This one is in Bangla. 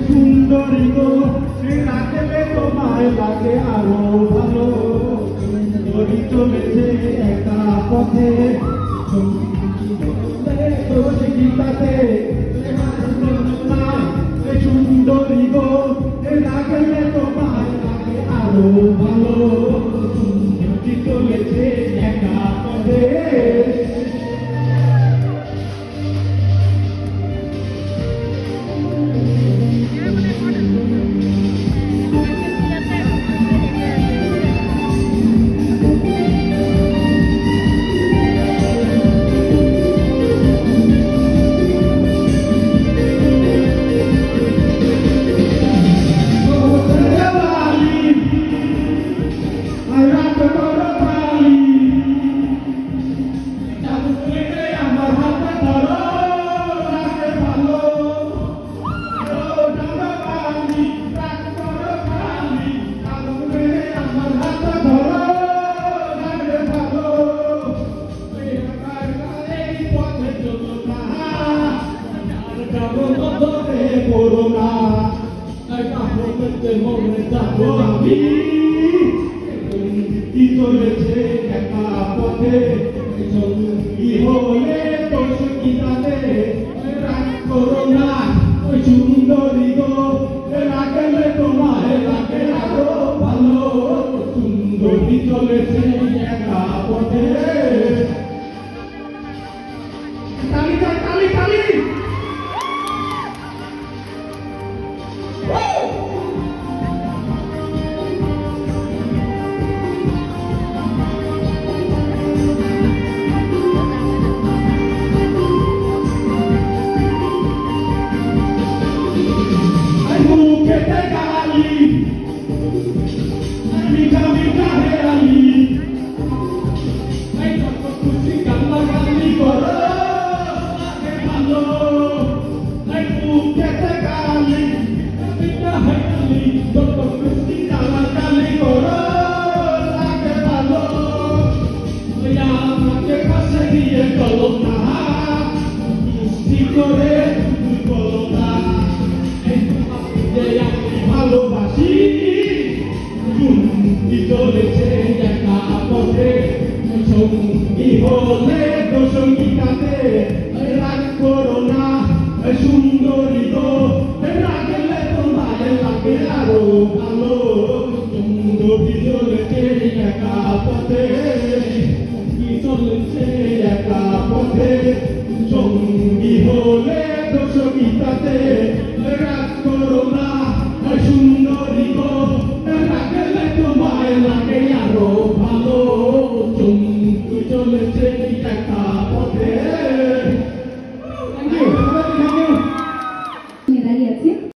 সুন্দরী গো রাখলে তোমায় লাগে আরো ভালো দড়ি চলেছে একা পথে গীতাতে সুন্দরী গো রাখলে তোমায় লাগে আরো ভালো দড়ি চলেছে একা পথে করোনা কি চলেছে একা পথে কি হলে গীতাতে করোনা ওই সুন্দরী গো রাখলে তোমায় রাখে আরো ভালো সুন্দরী চলেছে একা পথে তালি তালি তালি Don't